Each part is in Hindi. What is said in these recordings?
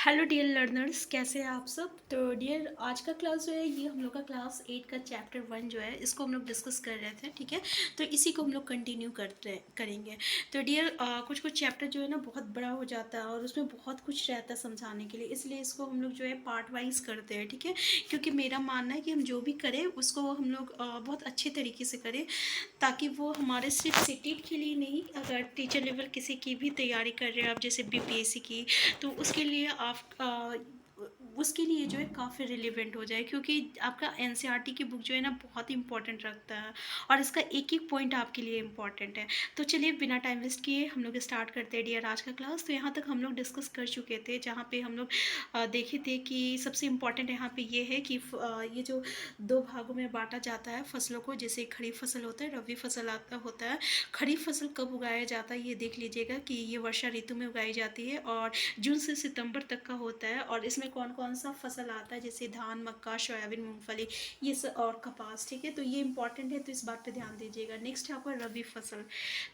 हेलो डियर लर्नर्स, कैसे हैं आप सब। तो डियर, आज का क्लास जो है ये हम लोग का क्लास 8 का चैप्टर 1 जो है इसको हम लोग डिस्कस कर रहे थे। ठीक है, तो इसी को हम लोग कंटिन्यू करेंगे। तो डियर, कुछ कुछ चैप्टर जो है ना बहुत बड़ा हो जाता है और उसमें बहुत कुछ रहता है समझाने के लिए, इसलिए इसको हम लोग जो है पार्ट वाइज करते हैं। ठीक है, क्योंकि मेरा मानना है कि हम जो भी करें उसको हम लोग बहुत अच्छे तरीके से करें, ताकि वो हमारे सिर्फ सीटेट के लिए नहीं, अगर टीचर लेवल किसी की भी तैयारी कर रहे हैं आप, जैसे बीपीएससी की, तो उसके लिए आप उसके लिए जो है काफ़ी रिलेवेंट हो जाए, क्योंकि आपका एनसीईआरटी की बुक जो है ना बहुत इंपॉर्टेंट रखता है और इसका एक एक पॉइंट आपके लिए इंपॉर्टेंट है। तो चलिए बिना टाइम वेस्ट किए हम लोग स्टार्ट करते हैं डियर आज का क्लास। तो यहाँ तक हम लोग डिस्कस कर चुके थे, जहाँ पे हम लोग देखे थे कि सबसे इम्पॉर्टेंट यहाँ पे ये है कि ये जो दो भागों में बांटा जाता है फसलों को, जैसे खरीफ फसल होता है, रबी फसल आता होता है। खरीफ फसल कब उगाया जाता है ये देख लीजिएगा कि ये वर्षा ऋतु में उगाई जाती है और जून से सितंबर तक का होता है। और इसमें कौन कौन सा फसल आता है, जैसे धान, मक्का, सोयाबीन, मूंगफली, ये सब, और कपास। ठीक है, तो ये इंपॉर्टेंट है, तो इस बात पे ध्यान दीजिएगा। नेक्स्ट है आपका रबी फसल।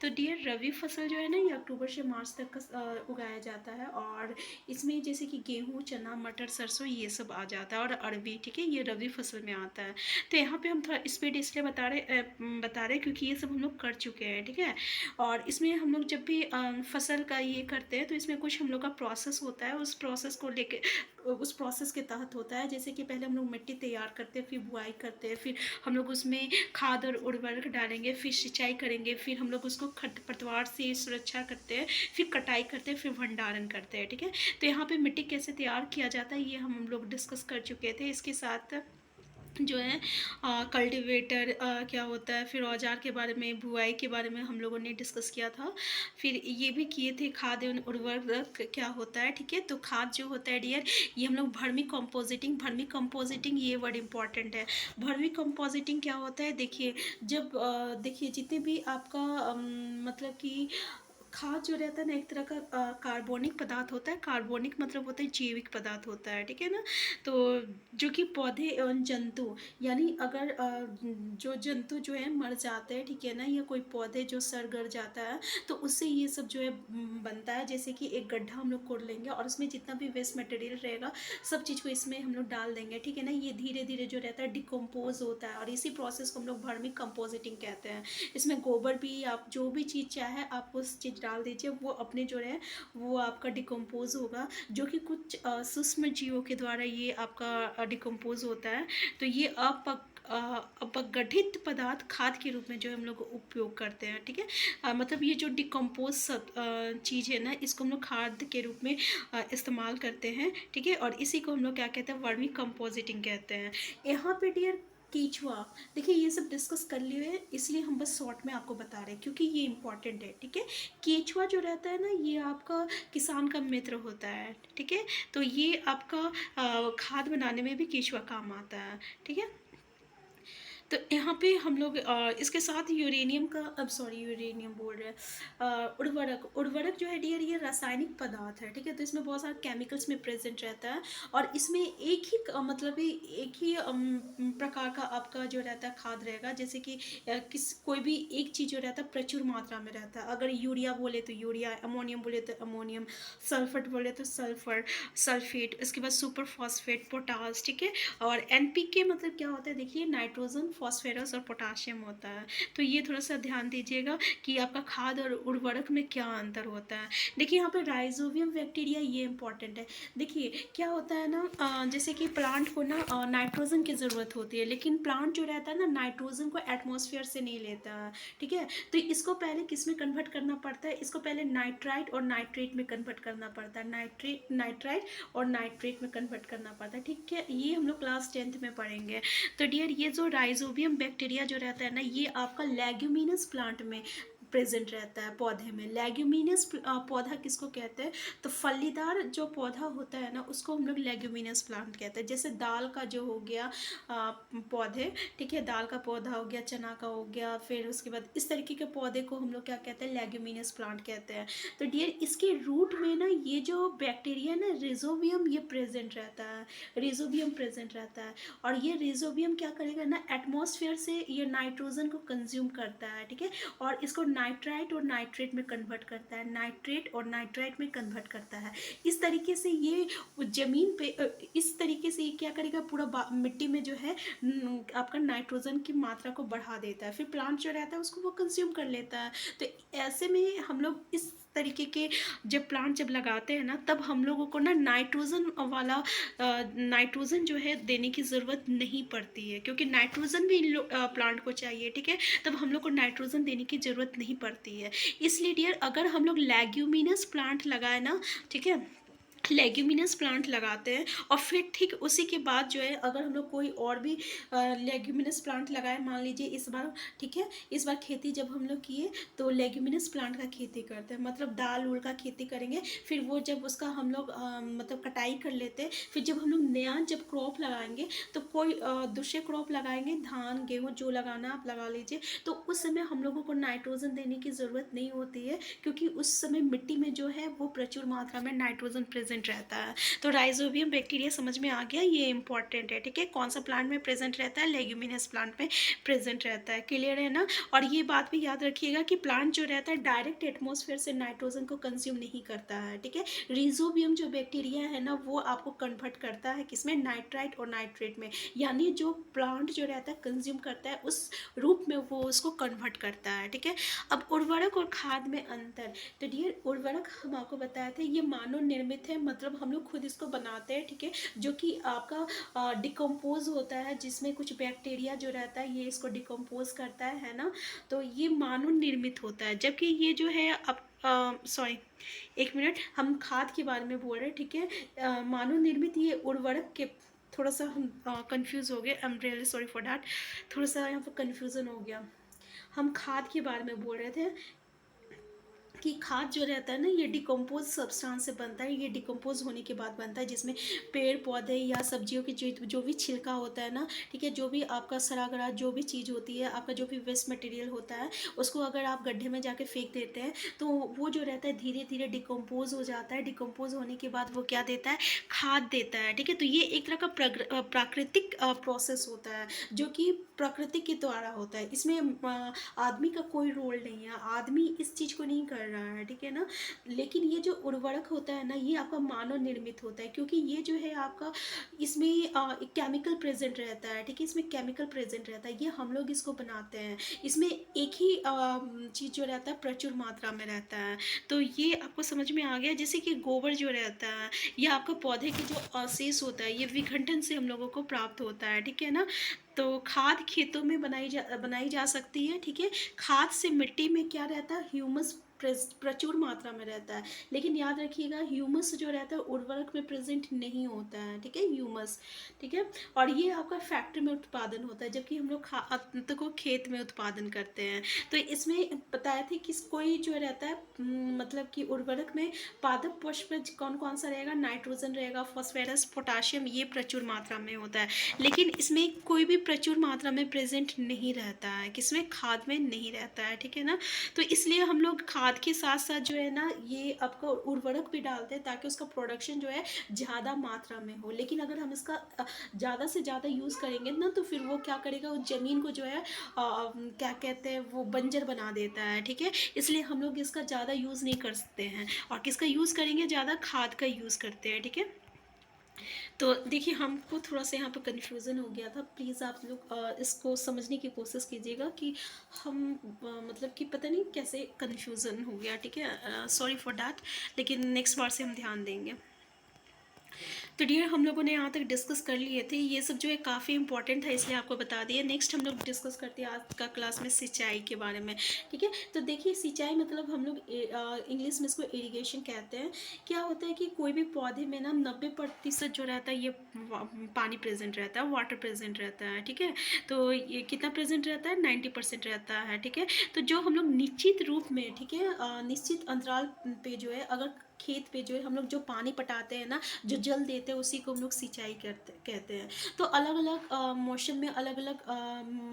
तो डियर, रबी फसल जो है ना ये अक्टूबर से मार्च तक का उगाया जाता है और इसमें जैसे कि गेहूँ, चना, मटर, सरसों, ये सब आ जाता है, और अरबी। ठीक है, ये रबी फसल में आता है। तो यहाँ पे हम थोड़ा स्पीड इसलिए बता रहे क्योंकि ये सब हम लोग कर चुके हैं। ठीक है, और इसमें हम लोग जब भी फसल का ये करते हैं तो इसमें कुछ हम लोग का प्रोसेस होता है, उस प्रोसेस को लेके, उस प्रोसेस के तहत होता है। जैसे कि पहले हम लोग मिट्टी तैयार करते हैं, फिर बुआई करते हैं, फिर हम लोग उसमें खाद और उर्वरक डालेंगे, फिर सिंचाई करेंगे, फिर हम लोग उसको खरपतवार से सुरक्षा करते हैं, फिर कटाई करते हैं, फिर भंडारण करते हैं। ठीक है, तो यहाँ पे मिट्टी कैसे तैयार किया जाता है ये हम लोग डिस्कस कर चुके थे। इसके साथ जो है कल्टीवेटर क्या होता है, फिर औजार के बारे में, बुआई के बारे में हम लोगों ने डिस्कस किया था। फिर ये भी किए थे खाद एवं उर्वरक क्या होता है। ठीक है, तो खाद जो होता है डियर, ये हम लोग भर्मी कंपोजिटिंग, ये वर्ड इंपॉर्टेंट है। भर्मी कंपोजिटिंग क्या होता है, देखिए, जब देखिए जितने भी आपका मतलब कि खाद जो रहता है ना, एक तरह का कार्बनिक पदार्थ होता है। कार्बनिक मतलब होता है जैविक पदार्थ होता है। ठीक है ना, तो जो कि पौधे एवं जंतु, यानी अगर जो जंतु जो है मर जाते हैं, ठीक है ना, या कोई पौधे जो सड़ गड़ जाता है, तो उससे ये सब जो है बनता है। जैसे कि एक गड्ढा हम लोग खोद लेंगे और उसमें जितना भी वेस्ट मटेरियल रहेगा सब चीज़ को इसमें हम लोग डाल देंगे। ठीक है ना, ये धीरे धीरे जो रहता है डिकम्पोज होता है और इसी प्रोसेस को हम लोग वर्मी कंपोजिटिंग कहते हैं। इसमें गोबर भी, आप जो भी चीज़ चाहे आप उस चीज़ डाल दीजिए, वो अपने जो है वो आपका डिकम्पोज होगा, जो कि कुछ सूक्ष्म जीवों के द्वारा ये आपका डिकम्पोज होता है। तो ये अपगठित पदार्थ खाद के रूप में जो हम लोग उपयोग करते हैं। ठीक है, मतलब ये जो डिकम्पोज चीज़ है ना, इसको हम लोग खाद के रूप में इस्तेमाल करते हैं। ठीक है, और इसी को हम लोग क्या कहते हैं, वर्मी कंपोजिटिंग कहते हैं। यहाँ पे डियर केचुआ, देखिए ये सब डिस्कस कर लिए, इसलिए हम बस शॉर्ट में आपको बता रहे हैं क्योंकि ये इंपॉर्टेंट है। ठीक है, केचुआ जो रहता है ना, ये आपका किसान का मित्र होता है। ठीक है, तो ये आपका खाद बनाने में भी केचुआ काम आता है। ठीक है, तो यहाँ पे हम लोग इसके साथ यूरेनियम का, अब सॉरी यूरेनियम बोल रहे हैं, उर्वरक जो है डियर, ये रासायनिक पदार्थ है। ठीक है, तो इसमें बहुत सारा केमिकल्स में प्रेजेंट रहता है और इसमें एक ही मतलब एक ही प्रकार का आपका जो रहता है खाद रहेगा। जैसे कि कोई भी एक चीज़ जो रहता है प्रचुर मात्रा में रहता है। अगर यूरिया बोले तो यूरिया, अमोनियम बोले तो अमोनियम, सल्फेट बोले तो सल्फर, सल्फेट, उसके बाद सुपर फॉस्फेट, पोटास। ठीक है, और एनपीके मतलब क्या होता है, देखिए नाइट्रोजन, फॉस्फेरस और पोटाशियम होता है। तो ये थोड़ा सा ध्यान दीजिएगा कि आपका खाद और उर्वरक में क्या अंतर होता है। देखिए यहाँ पे राइजोबियम बैक्टीरिया, ये इंपॉर्टेंट है। देखिए क्या होता है ना, जैसे कि प्लांट को ना नाइट्रोजन की ज़रूरत होती है, लेकिन प्लांट जो रहता है ना नाइट्रोजन को एटमॉस्फेयर से नहीं लेता है। ठीक है, तो इसको पहले किस में कन्वर्ट करना पड़ता है, इसको पहले नाइट्राइट और नाइट्रेट में कन्वर्ट करना पड़ता है। नाइट्राइट और नाइट्रेट में कन्वर्ट करना पड़ता है। ठीक है, ये हम लोग क्लास 10th में पढ़ेंगे। तो डियर, ये जो राइजोबियम बैक्टीरिया जो रहता है ना, ये आपका लेग्यूमिनस प्लांट में प्रेजेंट रहता है, पौधे में। लेग्यूमिनस पौधा किसको कहते हैं, तो फलीदार जो पौधा होता है ना उसको हम लोग लेग्यूमिनस प्लांट कहते हैं। जैसे दाल का जो हो गया पौधे, ठीक है, दाल का पौधा हो गया, चना का हो गया, फिर उसके बाद इस तरीके के पौधे को हम लोग क्या कहते हैं, लेग्यूमिनस प्लांट कहते हैं। तो डियर, इसके रूट में ना ये जो बैक्टीरिया ना रिजोबियम, ये प्रेजेंट रहता है, रिजोबियम प्रेजेंट रहता है। और ये रिजोबियम क्या करेगा ना, एटमॉस्फेयर से ये नाइट्रोजन को कंज्यूम करता है। ठीक है, और इसको नाइट्राइट और नाइट्रेट में कन्वर्ट करता है, नाइट्रेट और नाइट्राइट में कन्वर्ट करता है। इस तरीके से ये ज़मीन पे इस तरीके से ये क्या करेगा, पूरा मिट्टी में जो है आपका नाइट्रोजन की मात्रा को बढ़ा देता है, फिर प्लांट जो रहता है उसको वो कंज्यूम कर लेता है। तो ऐसे में हम लोग इस तरीके के जब प्लांट जब लगाते हैं ना, तब हम लोगों को ना नाइट्रोजन वाला नाइट्रोजन जो है देने की ज़रूरत नहीं पड़ती है, क्योंकि नाइट्रोजन भी प्लांट को चाहिए, ठीक है। तब हम लोग को नाइट्रोजन देने की ज़रूरत नहीं पड़ती है। इसलिए डियर, अगर हम लोग लेग्यूमिनस प्लांट लगाए ना, ठीक है, लेग्यूमिनस प्लांट लगाते हैं और फिर ठीक उसी के बाद जो है अगर हम लोग कोई और भी लेग्यूमिनस प्लांट लगाए, मान लीजिए इस बार, ठीक है, इस बार खेती जब हम लोग किए तो लेग्यूमिनस प्लांट का खेती करते हैं, मतलब दाल उल का खेती करेंगे। फिर वो जब उसका हम लोग मतलब कटाई कर लेते हैं, फिर जब हम लोग नया जब क्रॉप लगाएंगे तो कोई दूसरे क्रॉप लगाएंगे, धान गेहूँ जो लगाना आप लगा लीजिए, तो उस समय हम लोगों को नाइट्रोजन देने की ज़रूरत नहीं होती है, क्योंकि उस समय मिट्टी में जो है वो प्रचुर मात्रा में नाइट्रोजन प्रेजेंट रहता है। तो राइजोबियम बैक्टीरिया समझ में आ गया, ये इंपॉर्टेंट है, ठीक है। कौन सा प्लांट में प्रेजेंट रहता है, लेग्यूमिनस प्लांट में प्रेजेंट रहता है, क्लियर है ना। और ये बात भी याद रखिएगा कि प्लांट जो रहता है डायरेक्ट एटमॉस्फेयर से नाइट्रोजन को कंज्यूम नहीं करता है, ठीक है। रिजोबियम जो बैक्टीरिया है ना, वो आपको कन्वर्ट करता है किसमें, नाइट्राइट और नाइट्रेट में, यानी जो प्लांट जो रहता है कंज्यूम करता है उस रूप में वो उसको कन्वर्ट करता है, ठीक है। अब उर्वरक और खाद में अंतर, तो डियर उर्वरक हम आपको बताए थे ये मानव निर्मित है, मतलब हम लोग खुद इसको बनाते हैं, ठीक है, जो कि आपका डिकम्पोज होता है, जिसमें कुछ बैक्टीरिया जो रहता है ये इसको डिकम्पोज करता है ना। तो ये मानव निर्मित होता है, जबकि ये जो है अब सॉरी एक मिनट, हम खाद के बारे में बोल रहे हैं, ठीक है। मानव निर्मित ये उर्वरक के, थोड़ा सा हम कंफ्यूज हो गए, I am really sorry for that, थोड़ा सा यहाँ पर कन्फ्यूज़न हो गया। हम खाद के बारे में बोल रहे थे कि खाद जो रहता है ना ये डिकम्पोज सब्सटेंस से बनता है, ये डिकम्पोज होने के बाद बनता है, जिसमें पेड़ पौधे या सब्जियों की जो भी छिलका होता है ना, ठीक है, जो भी आपका सड़ा गला जो भी चीज़ होती है, आपका जो भी वेस्ट मटेरियल होता है, उसको अगर आप गड्ढे में जाके फेंक देते हैं तो वो जो रहता है धीरे धीरे डिकम्पोज हो जाता है। डिकम्पोज होने के बाद वो क्या देता है, खाद देता है, ठीक है। तो ये एक तरह का प्राकृतिक प्रोसेस होता है, जो कि प्रकृति के द्वारा होता है, इसमें आदमी का कोई रोल नहीं है, आदमी इस चीज़ को नहीं कर रहा है, ठीक है ना। लेकिन ये जो उर्वरक होता है ना ये आपका मानव निर्मित होता है, क्योंकि ये जो है आपका इसमें एक केमिकल प्रेजेंट रहता है, ठीक है, इसमें केमिकल प्रेजेंट रहता है, ये हम लोग इसको बनाते हैं। इसमें एक ही चीज़ जो रहता है प्रचुर मात्रा में रहता है। तो ये आपको समझ में आ गया, जैसे कि गोबर जो रहता है ये आपका पौधे के जो अवशेष होता है ये विघटन से हम लोगों को प्राप्त होता है, ठीक है ना। तो खाद खेतों में बनाई जा सकती है, ठीक है। खाद से मिट्टी में क्या रहता है, ह्यूमस प्रचुर मात्रा में रहता है, लेकिन याद रखिएगा ह्यूमस जो रहता है उर्वरक में प्रेजेंट नहीं होता है, ठीक है, ह्यूमस, ठीक है। और ये आपका फैक्ट्री में उत्पादन होता है, जबकि हम लोग खाद को खेत में उत्पादन करते हैं। तो इसमें बताया थे कि कोई जो रहता है मतलब कि उर्वरक में पादप पुष्प कौन कौन सा रहेगा, नाइट्रोजन रहेगा, फॉस्फेरस, पोटाशियम, ये प्रचुर मात्रा में होता है, लेकिन इसमें कोई भी प्रचुर मात्रा में प्रेजेंट नहीं रहता है, किसमें, खाद में नहीं रहता है, ठीक है ना। तो इसलिए हम लोग खाद के साथ साथ जो है ना ये आपका उर्वरक भी डालते हैं, ताकि उसका प्रोडक्शन जो है ज़्यादा मात्रा में हो। लेकिन अगर हम इसका ज़्यादा से ज़्यादा यूज़ करेंगे ना तो फिर वो क्या करेगा, उस ज़मीन को जो है क्या कहते हैं वो बंजर बना देता है, ठीक है। इसलिए हम लोग इसका ज़्यादा यूज़ नहीं कर सकते हैं, और किसका यूज़ करेंगे, ज़्यादा खाद का यूज़ करते हैं, ठीक है। तो देखिए हमको थोड़ा सा यहाँ पे कन्फ्यूज़न हो गया था, प्लीज़ आप लोग इसको समझने की कोशिश कीजिएगा कि हम मतलब कि पता नहीं कैसे कन्फ्यूज़न हो गया, ठीक है, सॉरी फॉर डैट, लेकिन नेक्स्ट बार से हम ध्यान देंगे। तो डियर हम लोगों ने यहाँ तक डिस्कस कर लिए थे, ये सब जो है काफ़ी इंपॉर्टेंट था इसलिए आपको बता दिया। नेक्स्ट हम लोग डिस्कस करते हैं आज का क्लास में सिंचाई के बारे में, ठीक है। तो देखिए सिंचाई मतलब हम लोग इंग्लिश में इसको इरिगेशन कहते हैं। क्या होता है कि कोई भी पौधे में ना 90% जो रहता है ये पानी प्रेजेंट रहता है, वाटर प्रेजेंट रहता है, ठीक है। तो ये कितना प्रेजेंट रहता है, 90% रहता है, ठीक है। तो जो हम लोग निश्चित रूप में, ठीक है, निश्चित अंतराल पे जो है अगर खेत पे जो है हम लोग जो पानी पटाते हैं ना, जो जल देते हैं, उसी को हम लोग सिंचाई कहते हैं। तो अलग अलग मौसम में अलग अलग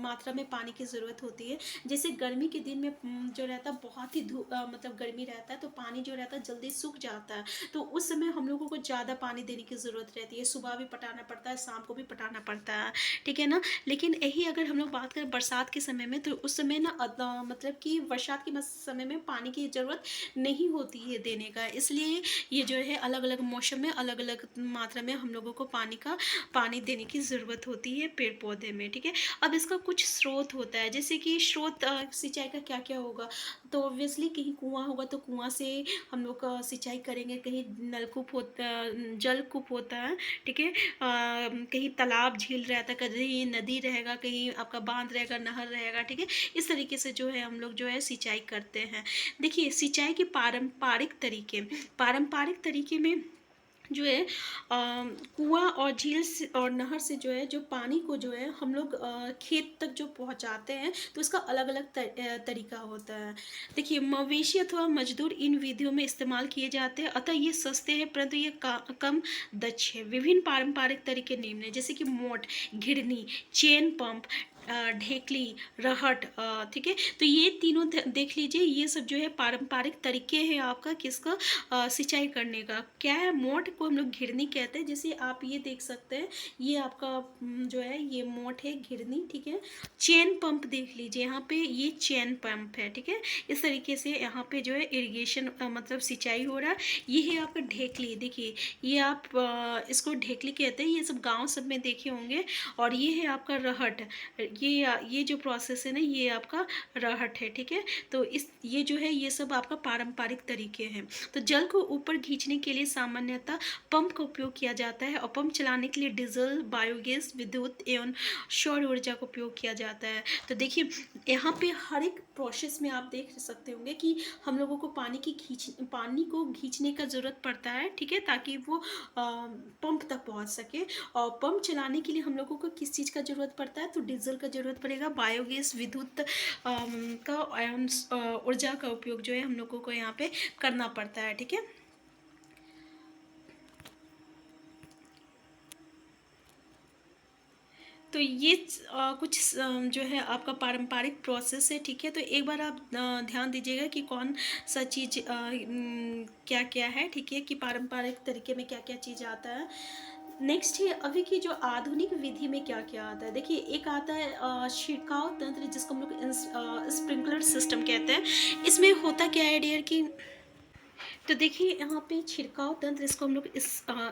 मात्रा में पानी की ज़रूरत होती है। जैसे गर्मी के दिन में जो रहता है बहुत ही मतलब गर्मी रहता है, तो पानी जो रहता है जल्दी सूख जाता है, तो उस समय हम लोगों को ज़्यादा पानी देने की ज़रूरत रहती है। सुबह भी पटाना पड़ता है, शाम को भी पटाना पड़ता है, ठीक है ना। लेकिन यही अगर हम लोग बात करें बरसात के समय में, तो उस समय ना मतलब कि बरसात के समय में पानी की ज़रूरत नहीं होती है देने का। इसलिए ये जो है अलग अलग मौसम में अलग अलग मात्रा में हम लोगों को पानी देने की ज़रूरत होती है पेड़ पौधे में, ठीक है। अब इसका कुछ स्रोत होता है, जैसे कि स्रोत सिंचाई का क्या क्या होगा। तो ऑब्वियसली कहीं कुआं होगा तो कुआं से हम लोग सिंचाई करेंगे, कहीं नलकूप होता, जलकूप होता है, ठीक है। कहीं तालाब झील रहता है, कहीं नदी रहेगा, कहीं आपका बांध रहेगा, नहर रहेगा, ठीक है। इस तरीके से जो है हम लोग जो है सिंचाई करते हैं। देखिए सिंचाई के पारंपरिक तरीके में जो है कुआं और झील से और नहर से जो है जो पानी को जो है हम लोग खेत तक जो पहुंचाते हैं, तो इसका अलग अलग तरीका होता है। देखिए मवेशी अथवा मजदूर इन विधियों में इस्तेमाल किए जाते हैं, अतः ये सस्ते हैं परंतु ये कम दक्ष है। विभिन्न पारंपरिक तरीके निम्न है, जैसे कि मोट, घिरनी, चेन पंप, ढेकली, रहट, ठीक है। तो ये तीनों देख लीजिए, ये सब जो है पारंपरिक तरीके हैं आपका किसका सिंचाई करने का। क्या है, मोट को हम लोग घिरनी कहते हैं, जैसे आप ये देख सकते हैं, ये आपका जो है ये मोट है, घिरनी, ठीक है। चेन पंप देख लीजिए, यहाँ पे ये चेन पंप है, ठीक है। इस तरीके से यहाँ पे जो है इरिगेशन मतलब सिंचाई हो रहा है। ये है आपका ढेकली, देखिए ये आप इसको ढेकली कहते हैं, ये सब गाँव सब में देखे होंगे। और ये है आपका रहट, ये जो प्रोसेस है ना, ये आपका रहट है, ठीक है। तो ये जो है ये सब आपका पारंपरिक तरीके हैं। तो जल को ऊपर खींचने के लिए सामान्यतः पंप का उपयोग किया जाता है, और पंप चलाने के लिए डीजल, बायोगैस, विद्युत एवं सौर ऊर्जा का उपयोग किया जाता है। तो देखिए यहाँ पे हर एक प्रोसेस में आप देख सकते होंगे कि हम लोगों को पानी को खींचने का ज़रूरत पड़ता है, ठीक है, ताकि वो पंप तक पहुँच सके। और पंप चलाने के लिए हम लोगों को किस चीज़ का ज़रूरत पड़ता है, तो डीजल का ज़रूरत पड़ेगा, बायोगैस, विद्युत का एवं ऊर्जा का उपयोग जो है हम लोगों को यहाँ पे करना पड़ता है, ठीक है। तो ये कुछ जो है आपका पारंपरिक प्रोसेस है, ठीक है। तो एक बार आप ध्यान दीजिएगा कि कौन सा चीज़ क्या क्या है, ठीक है, कि पारंपरिक तरीके में क्या क्या चीज़ आता है। नेक्स्ट है अभी की जो आधुनिक विधि में क्या क्या आता है। देखिए एक आता है छिड़काव तंत्र, जिसको हम लोग स्प्रिंकलर सिस्टम कहते हैं। इसमें होता क्या है डियर कि, तो देखिए यहाँ पे छिड़काव तंत्र, इसको हम लोग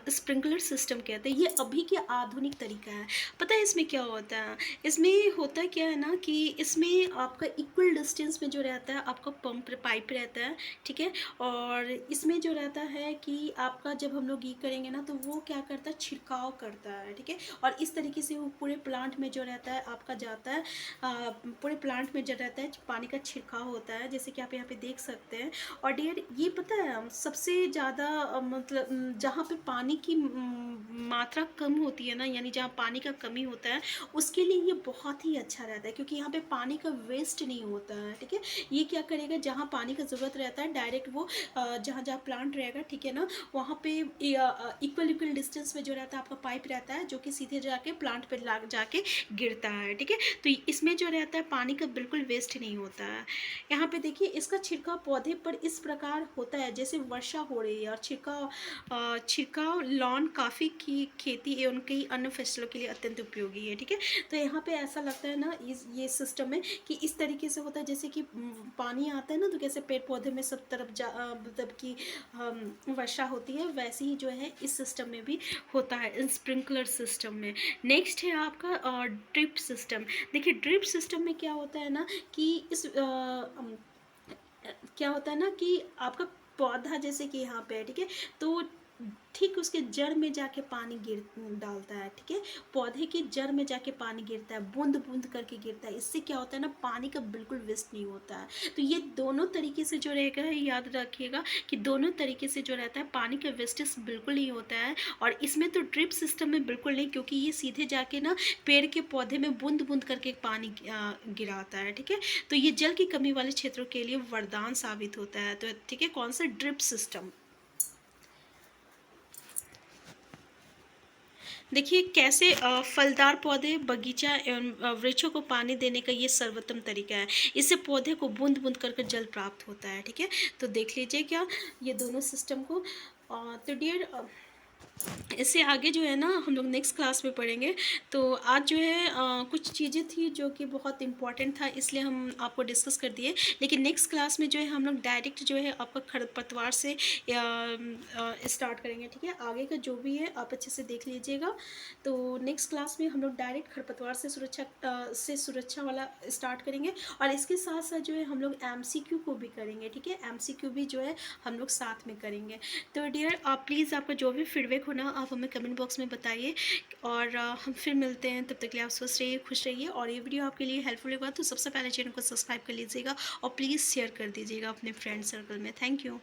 स्प्रिंकलर सिस्टम कहते हैं। ये अभी के आधुनिक तरीका है। पता है इसमें क्या होता है, इसमें होता क्या है ना कि इसमें आपका इक्वल डिस्टेंस में जो रहता है आपका पंप पाइप रहता है, ठीक है। और इसमें जो रहता है कि आपका जब हम लोग ये करेंगे ना, तो वो क्या करता है, छिड़काव करता है, ठीक है। और इस तरीके से वो पूरे प्लांट में जो रहता है आपका जाता है, पूरे प्लांट में जो रहता है पानी का छिड़काव होता है, जैसे कि आप यहाँ पे देख सकते हैं। और डियर ये पता है सबसे ज़्यादा मतलब जहाँ पे पानी की मात्रा कम होती है ना, यानी जहाँ पानी का कमी होता है, उसके लिए ये बहुत ही अच्छा रहता है, क्योंकि यहाँ पे पानी का वेस्ट नहीं होता है, ठीक है। ये क्या करेगा, जहाँ पानी का ज़रूरत रहता है डायरेक्ट वो जहाँ जहाँ प्लांट रहेगा, ठीक है ना, वहाँ पे इक्वल डिस्टेंस में जो रहता है आपका पाइप रहता है, जो कि सीधे जाके प्लांट पे जाके गिरता है, ठीक है। तो इसमें जो रहता है पानी का बिल्कुल वेस्ट नहीं होता है। यहाँ पे देखिए इसका छिड़काव पौधे पर इस प्रकार होता है जैसे वर्षा हो रही है। और छिड़काव लॉन काफ़ी की खेती एवं कई अन्य फसलों के लिए अत्यंत उपयोगी है, ठीक है। तो यहाँ पे ऐसा लगता है ना ये सिस्टम में कि इस तरीके से होता है, जैसे कि पानी आता है ना, तो कैसे पेड़ पौधे में सब तरफ मतलब कि वर्षा होती है, वैसे ही जो है इस सिस्टम में भी होता है, स्प्रिंकलर सिस्टम में। नेक्स्ट है आपका ड्रिप सिस्टम। देखिए ड्रिप सिस्टम में क्या होता है ना कि क्या होता है ना कि आपका पौधा जैसे कि यहाँ पे है, ठीक है, तो ठीक उसके जड़ में जाके पानी डालता है, ठीक है। पौधे के जड़ में जाके पानी गिरता है, बूंद बूंद करके गिरता है। इससे क्या होता है ना, पानी का बिल्कुल वेस्ट नहीं होता है। तो ये दोनों तरीके से जो रहेगा, याद रखिएगा कि दोनों तरीके से जो रहता है पानी का वेस्टेज बिल्कुल नहीं होता है। और इसमें तो ड्रिप सिस्टम में बिल्कुल नहीं, क्योंकि ये सीधे जाके ना पेड़ के पौधे में बूंद बूंद करके पानी गिराता है, ठीक है। तो ये जल की कमी वाले क्षेत्रों के लिए वरदान साबित होता है। तो ठीक है, कौन सा ड्रिप सिस्टम। देखिए कैसे फलदार पौधे, बगीचा एवं वृक्षों को पानी देने का ये सर्वोत्तम तरीका है। इससे पौधे को बूंद बूंद कर जल प्राप्त होता है। ठीक है, तो देख लीजिए क्या ये दोनों सिस्टम को। तो डियर, इससे आगे जो है ना हम लोग नेक्स्ट क्लास में पढ़ेंगे। तो आज जो है कुछ चीज़ें थी जो कि बहुत इंपॉर्टेंट था, इसलिए हम आपको डिस्कस कर दिए। लेकिन नेक्स्ट क्लास में जो है हम लोग डायरेक्ट जो है आपका खरपतवार से स्टार्ट करेंगे। ठीक है, आगे का जो भी है आप अच्छे से देख लीजिएगा। तो नेक्स्ट क्लास में हम लोग डायरेक्ट खरपतवार से सुरक्षा वाला स्टार्ट करेंगे। और इसके साथ साथ जो है हम लोग MCQ को भी करेंगे। ठीक है, MCQ भी जो है हम लोग साथ में करेंगे। तो डियर, आप प्लीज़ आपका जो भी फीडबैक होना आप हमें कमेंट बॉक्स में बताइए। और हम फिर मिलते हैं, तब तक के लिए आप स्वस्थ रहिए, खुश रहिए। और ये वीडियो आपके लिए हेल्पफुल होगा तो सबसे पहले चैनल को सब्सक्राइब कर लीजिएगा और प्लीज़ शेयर कर दीजिएगा अपने फ्रेंड सर्कल में। Thank you.